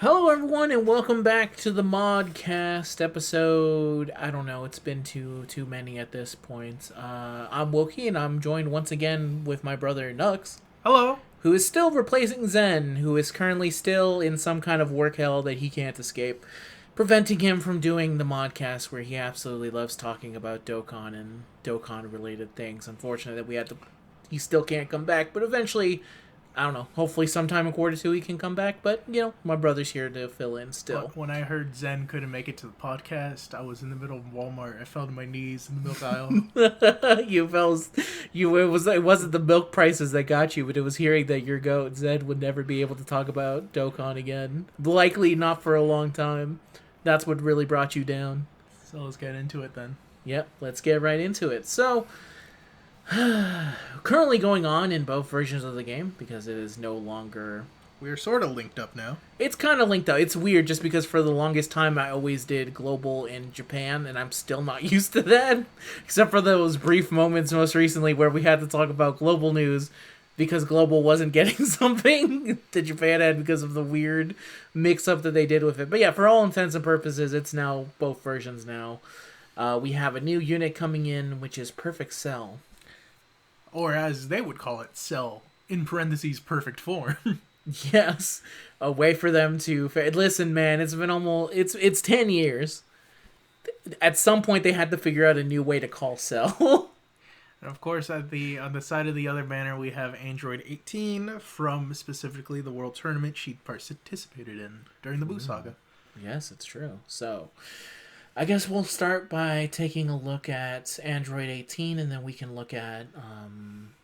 Hello, everyone, and welcome back to the Modcast episode. I don't know; it's been too many at this point. I'm Wokey, and I'm joined once again with my brother Knux, Hello. who is still replacing Zen, who is currently still in some kind of work hell that he can't escape, preventing him from doing the Modcast where he absolutely loves talking about Dokkan and Dokkan-related things. Unfortunately, that he still can't come back, but eventually I don't know. Hopefully, sometime in quarter two he can come back. But my brother's here to fill in still. When I heard Zen couldn't make it to the podcast, I was in the middle of Walmart. I fell to my knees in the milk aisle. You fellas, it wasn't the milk prices that got you, but it was hearing that your goat Zed would never be able to talk about Dokkan again. Likely not for a long time. That's what really brought you down. So let's get into it then. Yep, let's get right into it. So, currently going on in both versions of the game because it is no longer. We're sort of linked up now. It's kind of linked up. It's weird just because for the longest time I always did global in Japan, and I'm still not used to that. Except for those brief moments most recently where we had to talk about global news because global wasn't getting something that Japan had because of the weird mix-up that they did with it. But yeah, for all intents and purposes, it's now both versions now. We have a new unit coming in, which is Perfect Cell. Or as they would call it, Cell, in parentheses, perfect form. Yes, a way for them to listen, man. It's been it's 10 years. At some point, they had to figure out a new way to call Cell. And of course, on the side of the other banner, we have Android 18 from specifically the World Tournament she participated in during the Boo Saga. Yes, it's true. So, I guess we'll start by taking a look at Android 18, and then we can look at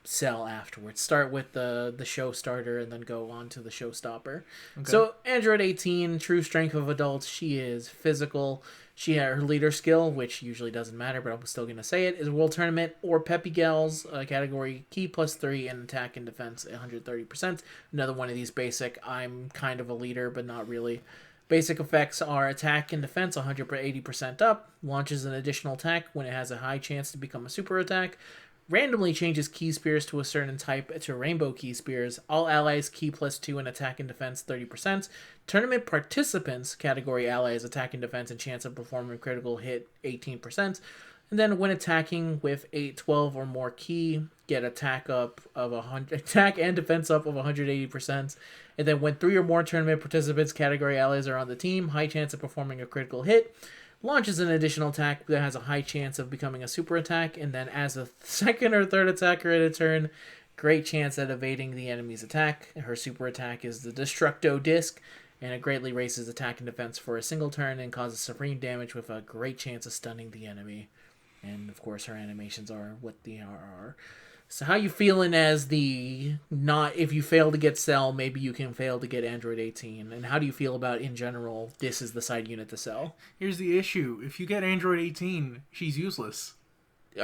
Cell afterwards. Start with the show starter, and then go on to the showstopper. Okay. So, Android 18, true strength of adults. She is physical. She had her leader skill, which usually doesn't matter, but I'm still going to say it, is World Tournament or Peppy Gals, category key +3 and attack and defense 130%. Another one of these basic, I'm kind of a leader, but not really. Basic effects are attack and defense 180% up, launches an additional attack when it has a high chance to become a super attack, randomly changes key spears to a certain type to rainbow key spears, all allies key +2 in attack and defense 30%, tournament participants category allies attack and defense and chance of performing a critical hit 18%, and then when attacking with 12 or more key, get attack and defense up of 180%. And then when 3 or more tournament participants category allies are on the team, high chance of performing a critical hit, launches an additional attack that has a high chance of becoming a super attack, and then as a second or third attacker at a turn, great chance at evading the enemy's attack. Her super attack is the Destructo Disc, and it greatly raises attack and defense for a single turn and causes supreme damage with a great chance of stunning the enemy. And of course her animations are what they are. So how you feeling as if you fail to get Cell, maybe you can fail to get Android 18? And how do you feel about, in general, this is the side unit to sell? Here's the issue. If you get Android 18, she's useless.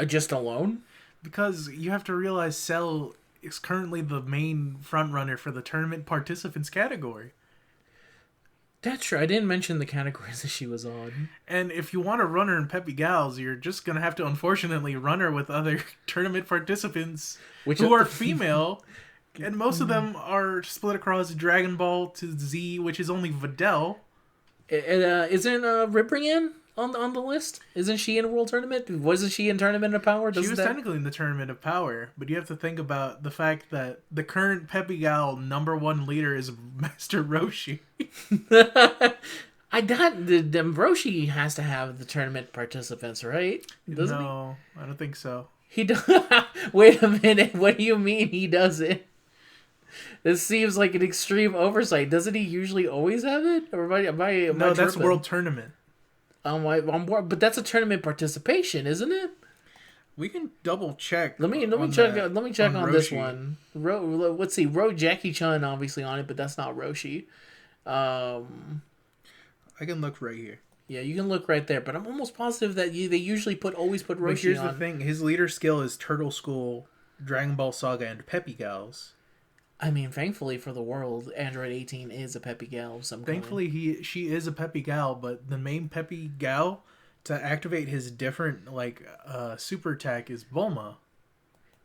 Just alone? Because you have to realize Cell is currently the main frontrunner for the tournament participants category. That's true. I didn't mention the categories that she was on. And if you want to run her in Peppy Gals, you're just going to have to unfortunately run her with other tournament partisipants who are female. And most of them are split across Dragon Ball to Z, which is only Videl. Isn't Ribrian on the list? Isn't she in World Tournament? Wasn't she in Tournament of Power? She was technically in the Tournament of Power, but you have to think about the fact that the current Peppy Gal #1 leader is Master Roshi. Roshi has to have the tournament participants, right? Doesn't he? I don't think so. He does. Wait a minute. What do you mean he doesn't? This seems like an extreme oversight. Doesn't he usually always have it? Or am I no, that's World Tournament. But that's a tournament participation, isn't it? We can double check. Let me check. Let me check on this one. Let's see. Jackie Chun obviously on it, but that's not Roshi. I can look right here. Yeah, you can look right there, but I'm almost positive that they usually always put Roshi on. But here's the thing: his leader skill is Turtle School, Dragon Ball Saga, and Peppy Gals. I mean, thankfully for the world, Android 18 is a Peppy Gal of some kind. Thankfully, she is a Peppy Gal, but the main Peppy Gal to activate his different super attack is Bulma.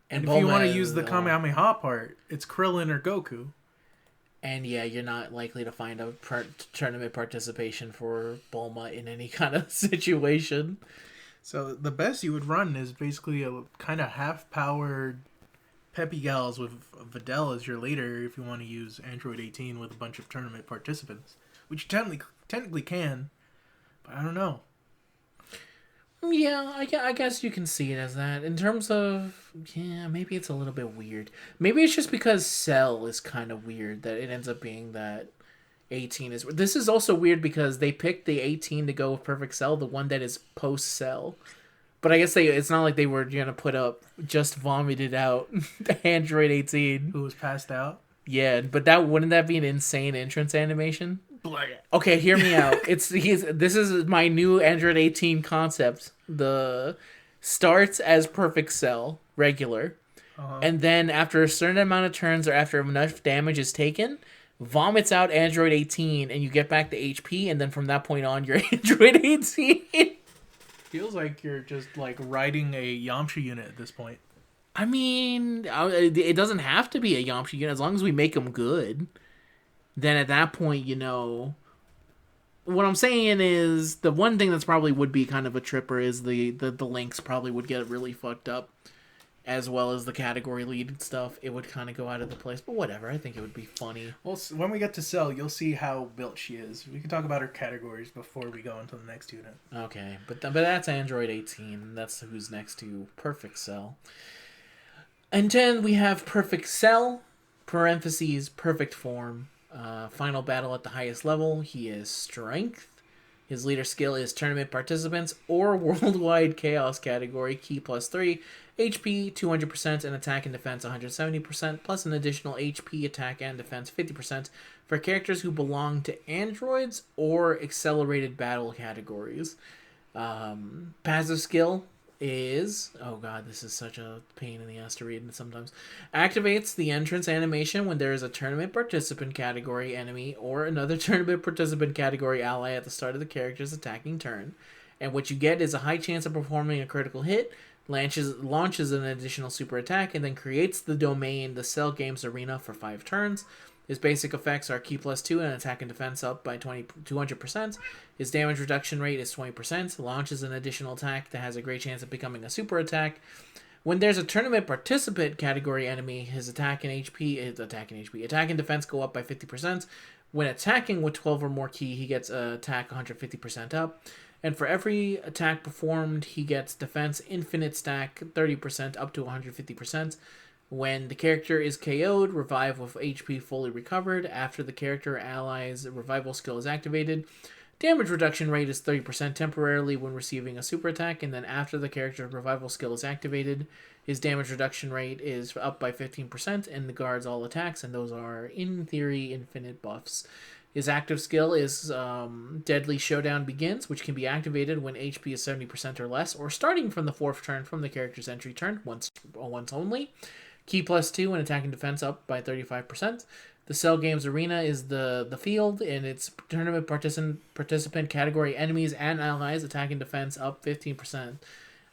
And if you want to use the Kamehameha part, it's Krillin or Goku. And yeah, you're not likely to find a tournament participation for Bulma in any kind of situation. So the best you would run is basically a kind of half-powered Peppy Gals with Videl as your leader if you want to use Android 18 with a bunch of tournament participants, which you technically can, but I don't know. Yeah, I guess you can see it as that. In terms of, yeah, maybe it's a little bit weird. Maybe it's just because Cell is kind of weird that it ends up being that 18 is... This is also weird because they picked the 18 to go with Perfect Cell, the one that is post-Cell. But I guess it's not like they were going to put up just vomited out Android 18. Who was passed out? Yeah, but wouldn't that be an insane entrance animation? Blah. Okay, hear me out. This is my new Android 18 concept. The starts as Perfect Cell, regular, and then after a certain amount of turns or after enough damage is taken, vomits out Android 18, and you get back the HP, and then from that point on, you're Android 18. Feels like you're just like riding a Yamcha unit at this point. I mean, it doesn't have to be a Yamcha unit as long as we make them good. Then at that point, what I'm saying is the one thing that's probably would be kind of a tripper is the links probably would get really fucked up, as well as the category lead stuff. It would kind of go out of the place, but whatever. I think it would be funny. Well, when we get to Cell, you'll see how built she is. We can talk about her categories before we go into the next unit. Okay, but that's Android 18. That's who's next to Perfect Cell. And then we have Perfect Cell, parentheses, perfect form. Final battle at the highest level. He is Strength. His leader skill is Tournament Participants or Worldwide Chaos category. Key +3. HP 200% and attack and defense 170%, plus an additional HP, attack, and defense 50% for characters who belong to androids or accelerated battle categories. Passive skill is, oh god, this is such a pain in the ass to read sometimes, activates the entrance animation when there is a tournament participant category enemy or another tournament participant category ally at the start of the character's attacking turn. And what you get is a high chance of performing a critical hit, launches an additional super attack, and then creates the domain, the Cell Games Arena, for 5 turns. His basic effects are Key +2 and attack and defense up by 200%. His damage reduction rate is 20%. Launches an additional attack that has a great chance of becoming a super attack. When there's a tournament participant category enemy, his attack and defense go up by 50%. When attacking with 12 or more key, he gets attack 150% up. And for every attack performed, he gets defense infinite stack 30% up to 150%. When the character is KO'd, revive with HP fully recovered. After the character ally's revival skill is activated, damage reduction rate is 30% temporarily when receiving a super attack, and then after the character's revival skill is activated, his damage reduction rate is up by 15% and negates all attacks, and those are, in theory, infinite buffs. His active skill is Deadly Showdown Begins, which can be activated when HP is 70% or less, or starting from the 4th turn from the character's entry turn, once only. Key +2 and attack and defense up by 35%. The Cell Games Arena is the field, and its tournament participant category enemies and allies attack and defense up 15%.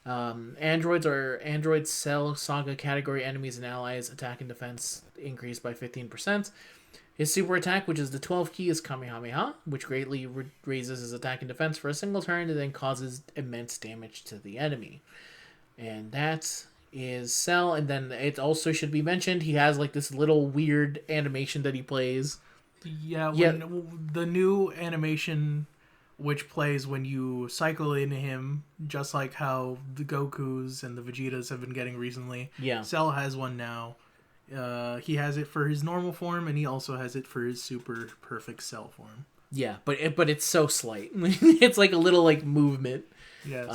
Androids or Android Cell Saga category enemies and allies attack and defense increased by 15%. His super attack, which is the 12 key, is Kamehameha, which greatly raises his attack and defense for a single turn and then causes immense damage to the enemy. And that is Cell. And then it also should be mentioned, he has like this little weird animation that he plays. Yeah, the new animation which plays when you cycle into him, just like how the Gokus and the Vegetas have been getting recently. Yeah. Cell has one now. He has it for his normal form, and he also has it for his super perfect Cell form. Yeah, but it's so slight. It's like a little like movement. Yes.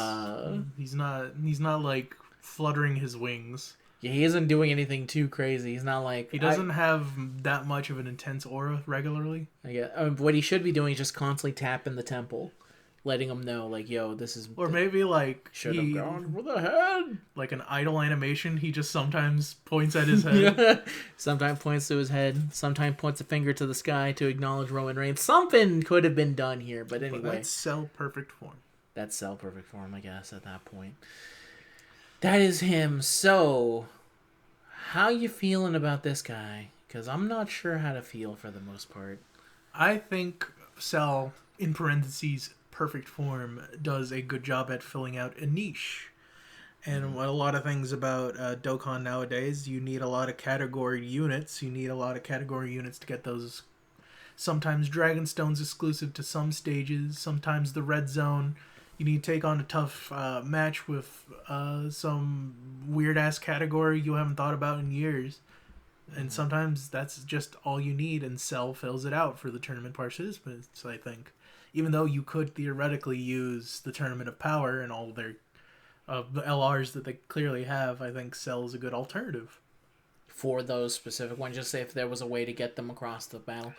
He's not like fluttering his wings. Yeah, he isn't doing anything too crazy. He's not like... He doesn't have that much of an intense aura regularly. What he should be doing is just constantly tapping the temple, letting him know, like, yo, this is... Or maybe, like... Should have gone for the head! Like an idle animation, he just sometimes points at his head. Sometimes points to his head. Sometimes points a finger to the sky to acknowledge Roman Reigns. Something could have been done here, but anyway. But that's Cell perfect form. That's Cell perfect form, I guess, at that point. That is him. So, how you feeling about this guy? because I'm not sure how to feel for the most part. I think Cell, in parentheses, perfect form, does a good job at filling out a niche. And a lot of things about Dokkan nowadays, you need a lot of category units. You need a lot of category units to get those. Sometimes Dragonstone's exclusive to some stages. Sometimes the Red Zone. You need to take on a tough match with some weird-ass category you haven't thought about in years. And sometimes that's just all you need, and Cell fills it out for the tournament participants, I think. Even though you could theoretically use the Tournament of Power and all their the LRs that they clearly have, I think Cell is a good alternative. For those specific ones, just say if there was a way to get them across the battle.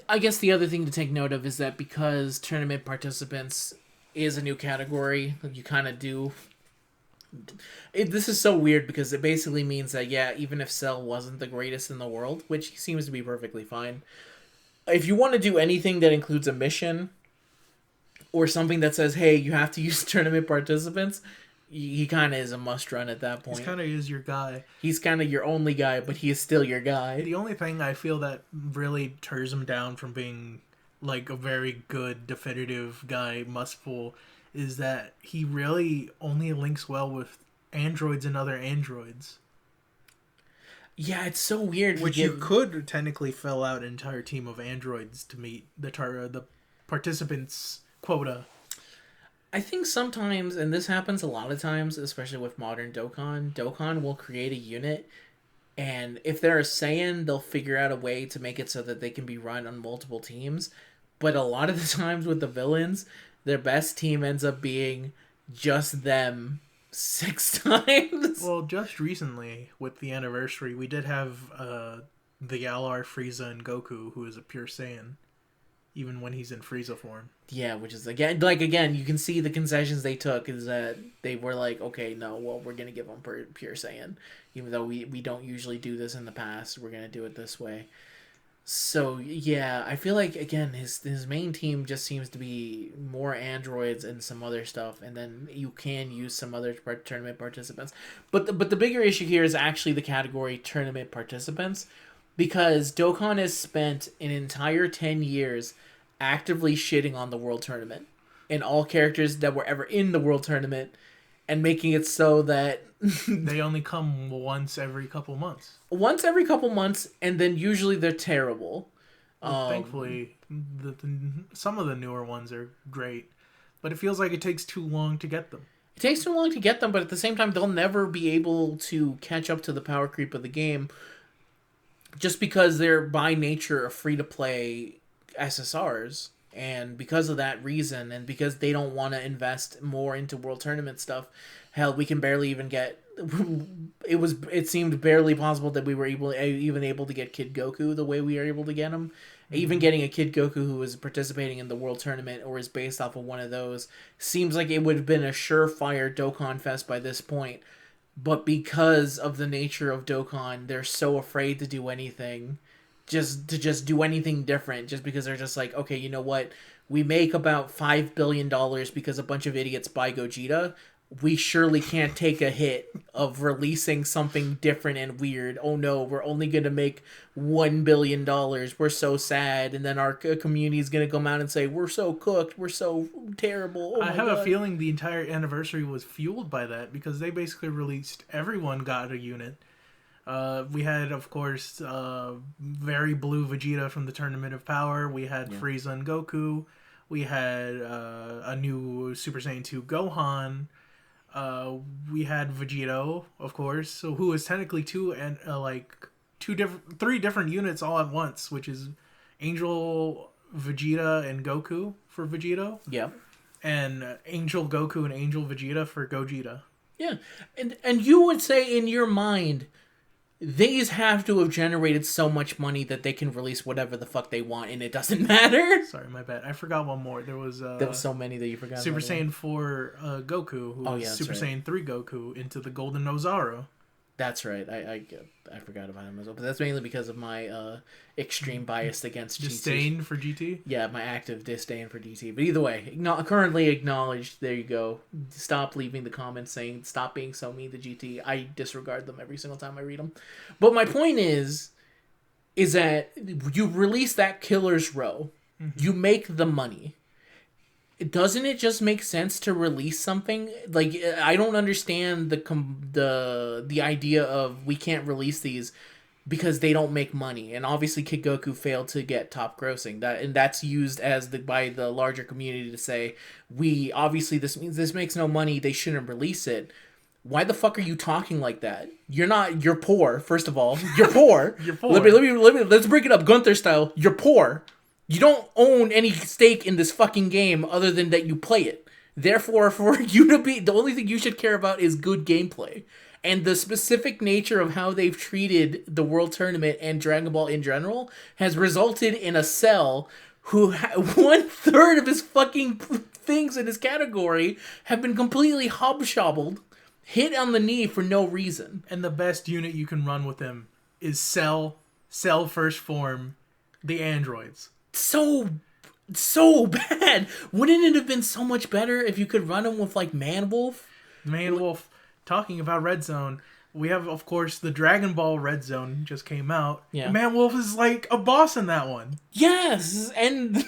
I guess the other thing to take note of is that because tournament participants is a new category, you kind of do... This is so weird because it basically means that, yeah, even if Cell wasn't the greatest in the world, which he seems to be perfectly fine, if you want to do anything that includes a mission... or something that says, hey, you have to use tournament participants, he kind of is a must-run at that point. He kind of is your guy. He's kind of your only guy, but he is still your guy. The only thing I feel that really tears him down from being, like, a very good, definitive guy, must-pull, is that he really only links well with androids and other androids. Yeah, it's so weird. Which you could technically fill out an entire team of androids to meet the participants' quota. I think sometimes, and this happens a lot of times, especially with modern Dokkan will create a unit, and if they're a Saiyan, they'll figure out a way to make it so that they can be run on multiple teams. But a lot of the times with the villains, their best team ends up being just them 6 times. Well, just recently, with the anniversary, we did have the LR Frieza and Goku, who is a pure Saiyan. Even when he's in Frieza form. Yeah, which is, again, you can see the concessions they took is that they were like, okay, no, well, we're going to give him pure Saiyan. Even though we don't usually do this in the past, we're going to do it this way. So, yeah, I feel like, again, his main team just seems to be more androids and some other stuff, and then you can use some other tournament participants. But the bigger issue here is actually the category tournament participants, because Dokkan has spent an entire 10 years actively shitting on the World Tournament and all characters that were ever in the World Tournament and making it so that... they only come once every couple months. Once every couple months, and then usually they're terrible. Well, thankfully, some of the newer ones are great, but it feels like it takes too long to get them. It takes too long to get them, but at the same time, they'll never be able to catch up to the power creep of the game, just because they're by nature a free-to-play SSRs, and because of that reason, and because they don't want to invest more into World Tournament stuff, hell, we can barely even get... It seemed barely possible that we were even able to get Kid Goku the way we are able to get him. Mm-hmm. Even getting a Kid Goku who is participating in the World Tournament or is based off of one of those seems like it would have been a surefire Dokkan Fest by this point. But because of the nature of Dokkan, they're so afraid to do anything, just do anything different, just because they're just like, okay, you know what? We make about $5 billion because a bunch of idiots buy Gogeta. We surely can't take a hit of releasing something different and weird. Oh no, we're only going to make $1 billion. We're so sad. And then our community is going to come out and say, we're so cooked. We're so terrible. Oh I have a feeling the entire anniversary was fueled by that, because they basically released, everyone got a unit. We had, of course, very blue Vegeta from the Tournament of Power. We had Frieza and Goku. We had a new Super Saiyan 2 Gohan. We had Vegito, of course, who is technically three different units all at once, which is Angel, Vegeta, and Goku for Vegito. Yeah. And Angel Goku and Angel Vegeta for Gogeta. Yeah. And you would say in your mind, these have to have generated so much money that they can release whatever the fuck they want and it doesn't matter. Sorry, my bad. I forgot one more. There was so many that you forgot. Super Saiyan 4 Goku, who was Super Saiyan 3 Goku into the Golden Ozaru. That's right. I forgot about him as well, but that's mainly because of my extreme bias against disdain for GT. Yeah, my active disdain for GT. But either way, currently acknowledged. There you go. Stop leaving the comments saying stop being so mean to GT. I disregard them every single time I read them. But my point is, is that you release that killer's row, you make the money. Doesn't it just make sense to release something? Like, I don't understand the idea of we can't release these because they don't make money. And obviously Kid Goku failed to get top grossing. That's used as by the larger community to say, we obviously this means this makes no money, they shouldn't release it. Why the fuck are you talking like that? You're poor, first of all. You're poor. You're poor. Let's break it up Gunther style. You're poor. You don't own any stake in this fucking game other than that you play it. Therefore, for you to be... The only thing you should care about is good gameplay. And the specific nature of how they've treated the World Tournament and Dragon Ball in general has resulted in a Cell who... 1/3 of his fucking things in his category have been completely hobshobbled, hit on the knee for no reason. And the best unit you can run with him is Cell First Form, the androids. So bad. Wouldn't it have been so much better if you could run him with like Man-Wolf? Man-Wolf. Talking about Red Zone, we have, of course, the Dragon Ball Red Zone just came out. Yeah. Man-Wolf is like a boss in that one. Yes, and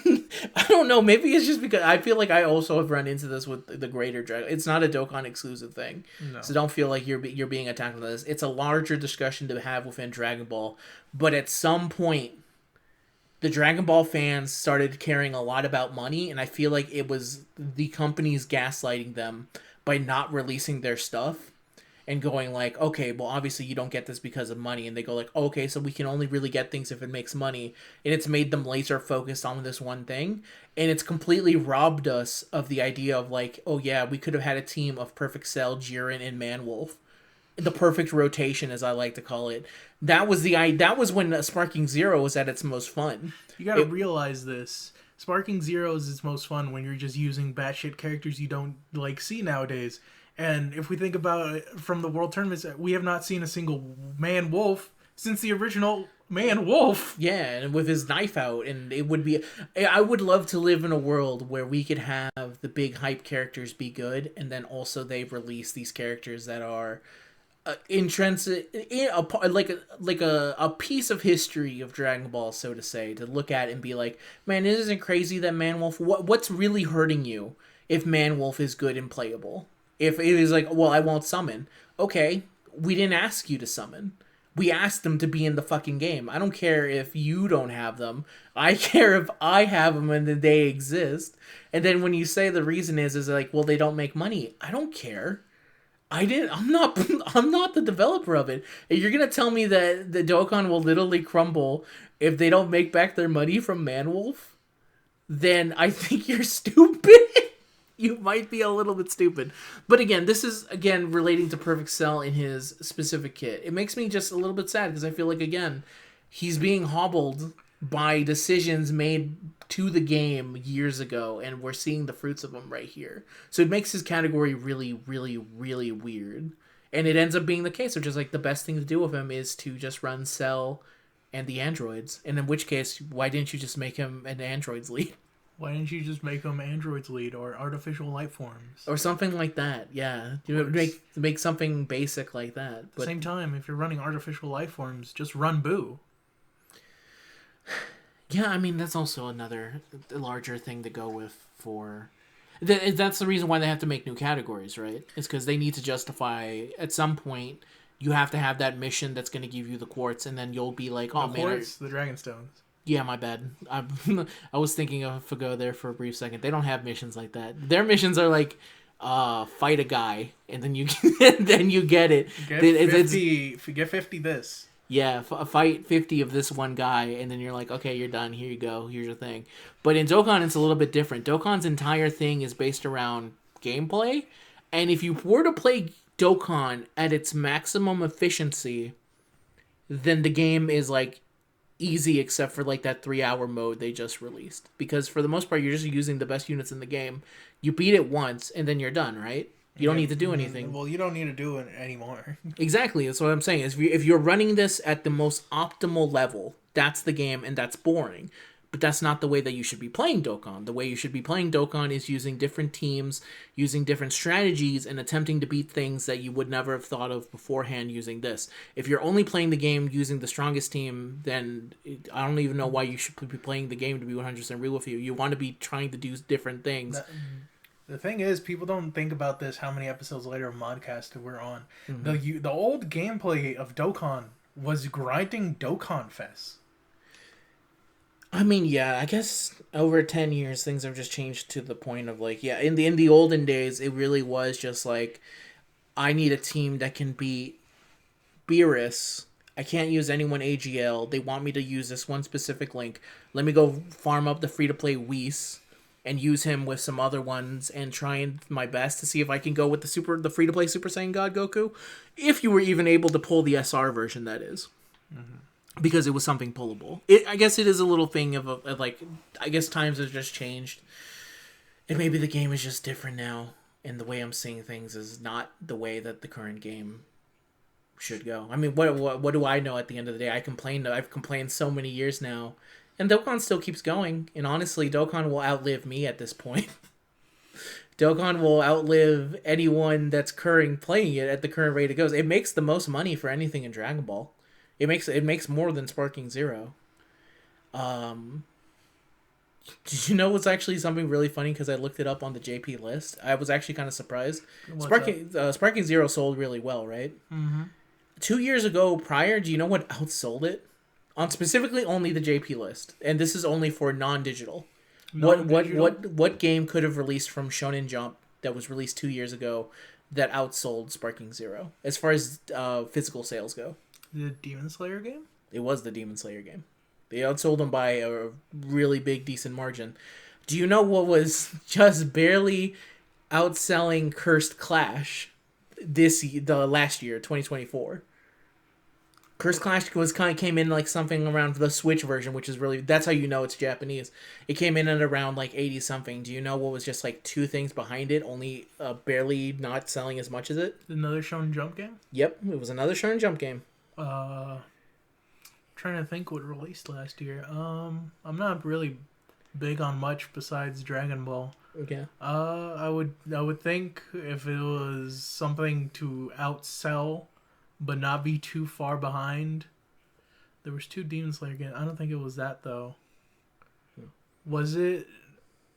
I don't know, maybe it's just because I feel like I also have run into this with the Greater Dragon. It's not a Dokkan exclusive thing, no. So don't feel like you're being attacked with this. It's a larger discussion to have within Dragon Ball, but at some point, the Dragon Ball fans started caring a lot about money, and I feel like it was the companies gaslighting them by not releasing their stuff and going like, okay, well, obviously you don't get this because of money. And they go like, oh, okay, so we can only really get things if it makes money. And it's made them laser focused on this one thing. And it's completely robbed us of the idea of like, oh yeah, we could have had a team of Perfect Cell, Jiren, and Man-Wolf. The perfect rotation, as I like to call it. That was when Sparking Zero was at its most fun. You gotta realize this. Sparking Zero is its most fun when you're just using batshit characters you don't like see nowadays. And if we think about it from the World Tournaments, we have not seen a single Man-Wolf since the original Man-Wolf. Yeah, and with his knife out, and it would be... I would love to live in a world where we could have the big hype characters be good, and then also they release these characters that are... intrinsic, like a piece of history of Dragon Ball, so to say, to look at and be like, man, it isn't crazy that Man-Wolf. What's really hurting you if Man-Wolf is good and playable? If it is like, well, I won't summon. Okay, we didn't ask you to summon. We asked them to be in the fucking game. I don't care if you don't have them. I care if I have them and that they exist. And then when you say the reason is like, well, they don't make money. I don't care. I'm not the developer of it. If you're gonna tell me that the Dokkan will literally crumble if they don't make back their money from Man-Wolf, then I think you're stupid. You might be a little bit stupid. But again, this is relating to Perfect Cell in his specific kit. It makes me just a little bit sad because I feel like again, he's being hobbled by decisions made to the game years ago, and we're seeing the fruits of them right here. So it makes his category really, really, really weird. And it ends up being the case, which is like the best thing to do with him is to just run Cell and the androids. And in which case, why didn't you just make him an androids lead? Why didn't you just make him androids lead or artificial life forms? Or something like that, yeah. Make something basic like that. But at the same time, if you're running artificial life forms, just run Boo. Yeah, I mean, that's also another larger thing to go with for... That's the reason why they have to make new categories, right? It's because they need to justify, at some point, you have to have that mission that's going to give you the quartz, and then you'll be like, oh, the quartz, the Dragon Stones. Yeah, my bad. I was thinking of Fago there for a brief second. They don't have missions like that. Their missions are like, fight a guy, and then you get it. Get 50 this. Yeah, fight 50 of this one guy, and then you're like, okay, you're done. Here you go. Here's your thing. But in Dokkan, it's a little bit different. Dokkan's entire thing is based around gameplay, and if you were to play Dokkan at its maximum efficiency, then the game is like easy except for like that 3-hour mode they just released. Because for the most part, you're just using the best units in the game. You beat it once, and then you're done, right? You don't need to do anything. Well, you don't need to do it anymore. Exactly. That's what I'm saying. If you're running this at the most optimal level, that's the game, and that's boring. But that's not the way that you should be playing Dokkan. The way you should be playing Dokkan is using different teams, using different strategies, and attempting to beat things that you would never have thought of beforehand using this. If you're only playing the game using the strongest team, then I don't even know why you should be playing the game, to be 100% real with you. You want to be trying to do different things. The thing is, people don't think about this, how many episodes later of Modcast we're on. Mm-hmm. The old gameplay of Dokkan was grinding Dokkan Fest. I mean, yeah, I guess over 10 years things have just changed to the point of like, yeah, in the olden days it really was just like, I need a team that can beat Beerus. I can't use anyone AGL. They want me to use this one specific link. Let me go farm up the free-to-play Whis and use him with some other ones and trying my best to see if I can go with the free-to-play Super Saiyan God Goku. If you were even able to pull the SR version, that is. Mm-hmm. Because it was something pullable. I guess it is a little thing of like, I guess times have just changed. And maybe the game is just different now. And the way I'm seeing things is not the way that the current game should go. I mean, what do I know at the end of the day? I've complained so many years now. And Dokkan still keeps going. And honestly, Dokkan will outlive me at this point. Dokkan will outlive anyone that's playing it at the current rate it goes. It makes the most money for anything in Dragon Ball. It makes more than Sparking Zero. Did you know what's actually something really funny? Because I looked it up on the JP list. I was actually kind of surprised. Sparking Zero sold really well, right? Mm-hmm. 2 years ago prior, do you know what outsold it? On specifically only the JP list. And this is only for non-digital. What game could have released from Shonen Jump that was released 2 years ago that outsold Sparking Zero? As far as physical sales go. The Demon Slayer game? It was the Demon Slayer game. They outsold them by a really big, decent margin. Do you know what was just barely outselling Cursed Clash the last year, 2024? Cursed Clash came in like something around the Switch version, which is really, that's how you know it's Japanese. It came in at around like 80 something. Do you know what was just like two things behind it, only barely not selling as much as it? Another Shonen Jump game? Yep, it was another Shonen Jump game. Trying to think what released last year. I'm not really big on much besides Dragon Ball. Okay. I would think if it was something to outsell, but not be too far behind. There was 2 Demon Slayer games. I don't think it was that though. Yeah. Was it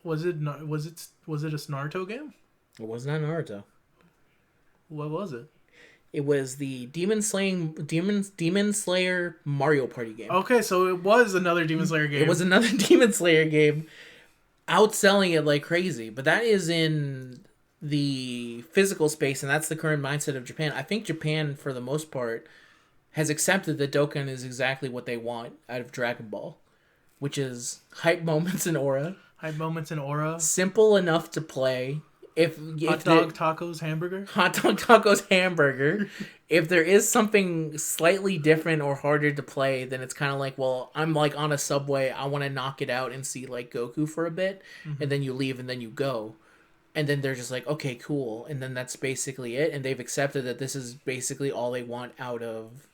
a Naruto game? It was not Naruto. What was it? It was the Demon Slayer Mario Party game. Okay, so it was another Demon Slayer game. It was another Demon Slayer game, outselling it like crazy. But that is in the physical space, and that's the current mindset of Japan. I think Japan, for the most part, has accepted that Dokkan is exactly what they want out of Dragon Ball, which is hype moments and aura. Hype moments and aura. Simple enough to play. Hot dog tacos hamburger. If there is something slightly different or harder to play, then it's kind of like, well, I'm like on a subway. I want to knock it out and see like Goku for a bit, and then you leave and then you go, and then they're just like, okay, cool, and then that's basically it. And they've accepted that this is basically all they want out of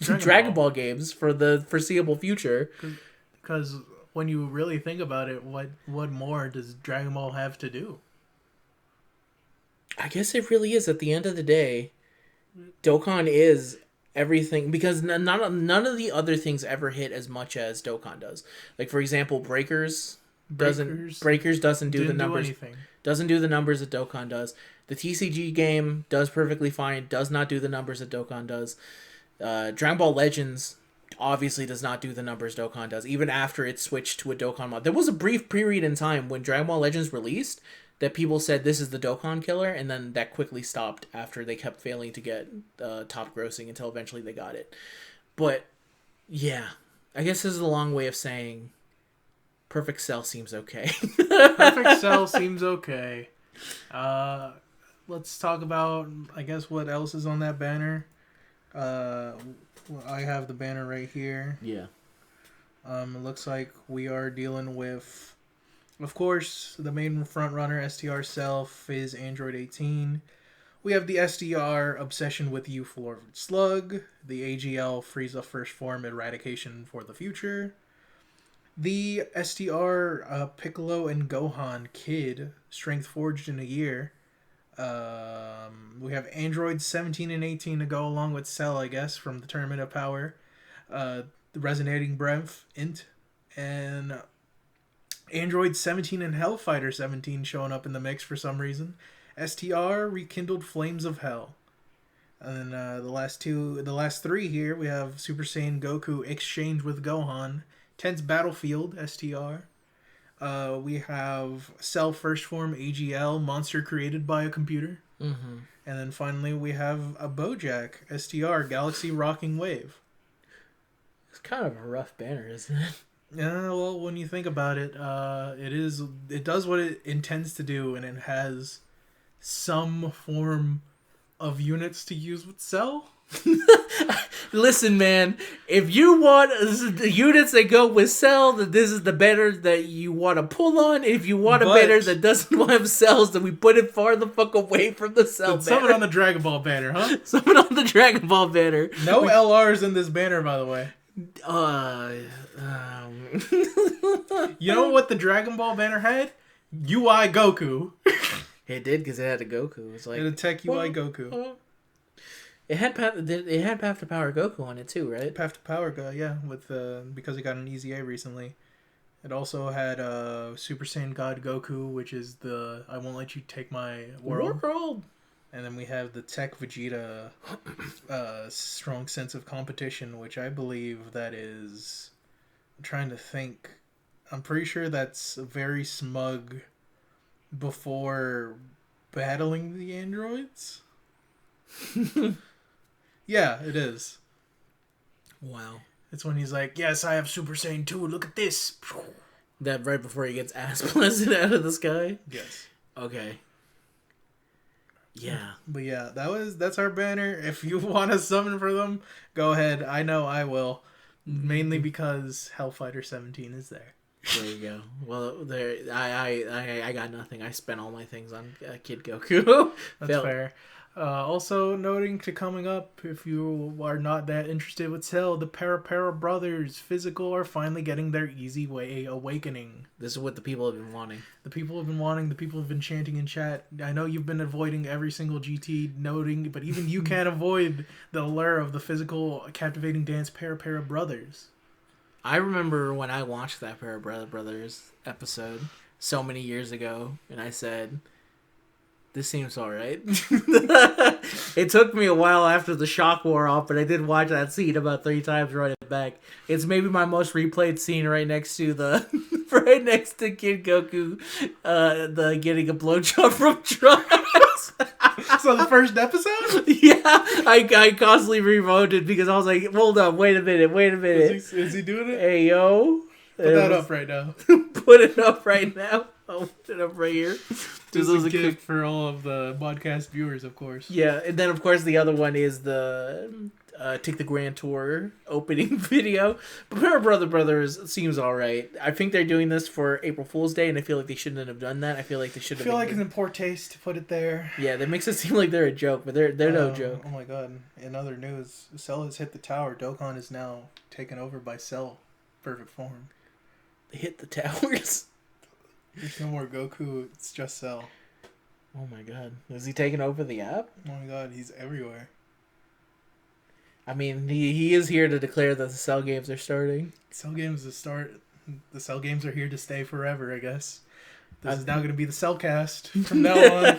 Dragon Ball games for the foreseeable future. Because when you really think about it, what more does Dragon Ball have to do? I guess it really is. At the end of the day, Dokkan is everything, because none of the other things ever hit as much as Dokkan does. Like, for example, Breakers doesn't do the numbers. Doesn't do the numbers that Dokkan does. The TCG game does perfectly fine. Does not do the numbers that Dokkan does. Dragon Ball Legends obviously does not do the numbers Dokkan does, even after it switched to a Dokkan mod. There was a brief period in time when Dragon Ball Legends released that people said this is the Dokkan killer, and then that quickly stopped after they kept failing to get top grossing until eventually they got it. But yeah, I guess this is a long way of saying Perfect Cell seems okay. Perfect Cell seems okay. Let's talk about, I guess, what else is on that banner. I have the banner right here. Yeah. It looks like we are dealing with, of course, the main front runner, STR Self, is Android 18. We have the SDR Obsession with You for Slug, the AGL Frieza First Form Eradication for the Future, The STR Piccolo and Gohan Kid, strength forged in a year. We have Android 17 and 18 to go along with Cell, I guess, from the Tournament of Power. The Resonating Breath, Int. And Android 17 and Hellfighter 17 showing up in the mix for some reason. STR Rekindled Flames of Hell. And then the last three here, we have Super Saiyan Goku Exchange with Gohan. Tense Battlefield, STR. We have Cell First Form AGL, monster created by a computer. Mm-hmm. And then finally we have a Bojack, STR, Galaxy Rocking Wave. It's kind of a rough banner, isn't it? Yeah, well, when you think about it, it does what it intends to do, and it has some form of units to use with Cell. Listen, man, if you want the units that go with Cell, then this is the banner that you want to pull on. If you want a banner that doesn't have cells, then we put it far the fuck away from the Cell banner. Someone on the Dragon Ball banner, huh? Someone on the Dragon Ball banner. No LRs in this banner, by the way. You know what the Dragon Ball banner had? UI Goku. It did, because it had a Goku. It's like it had Tech UI Goku. It had Path to Power Goku on it too, right? Path to Power Go, yeah, with because it got an Easy A recently. It also had Super Saiyan God Goku, which is the I won't let you take my world. And then we have the Tech Vegeta strong sense of competition, which I believe that is... I'm trying to think. I'm pretty sure that's very smug before battling the androids. Yeah, it is. Wow. It's when he's like, yes, I have Super Saiyan 2, look at this. That right before he gets ass blasted out of the sky? Yes. Okay. Yeah. But yeah, that's our banner. If you want to summon for them, go ahead. I know I will. Mainly because Hellfighter 17 is there. There you go. Well, there I got nothing. I spent all my things on Kid Goku. That's fair. Also noting to coming up, if you are not that interested with Cell, the Para Brothers Physical are finally getting their Easy Way awakening. This is what the people have been wanting. The people have been wanting, the people have been chanting in chat. I know you've been avoiding every single GT noting, but even you can't avoid the allure of the physical captivating dance Para Brothers. I remember when I watched that Para Brothers episode so many years ago, and I said, this seems alright. It took me a while after the shock wore off, but I did watch that scene about 3 times running back. It's maybe my most replayed scene right next to Kid Goku, the getting a blowjob from Trunks. So the first episode? Yeah, I constantly remoted because I was like, hold up, wait a minute. Is he doing it? Hey, yo. Put that up right now. Put it up right now. I'll put it up right here. This is a gift for all of the podcast viewers, of course. Yeah, and then, of course, the other one is the Take the Grand Tour opening video. But Para Brothers seems alright. I think they're doing this for April Fool's Day, and I feel like they shouldn't have done that. I feel like they should have. I feel like it's in poor taste to put it there. Yeah, that makes it seem like they're a joke, but they're no joke. Oh my god. In other news, Cell has hit the tower. Dokkan is now taken over by Cell. Perfect form. They hit the towers. There's no more Goku, it's just Cell. Oh my god. Is he taking over the app? Oh my god, he's everywhere. I mean, he is here to declare that the Cell games are starting. Cell games the Cell games are here to stay forever, I guess. This is now going to be the Cellcast from now on.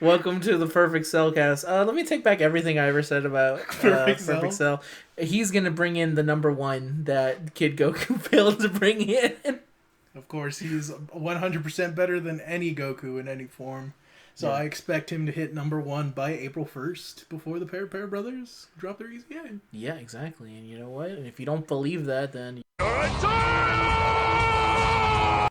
Welcome to the Perfect Cellcast. Let me take back everything I ever said about Perfect Cell. He's going to bring in the number 1 that Kid Goku failed to bring in. Of course, he's 100% better than any Goku in any form. So yeah. I expect him to hit number 1 by April 1st before the Para Brothers drop their Easy A. Yeah, exactly. And you know what? And if you don't believe that, then... You're a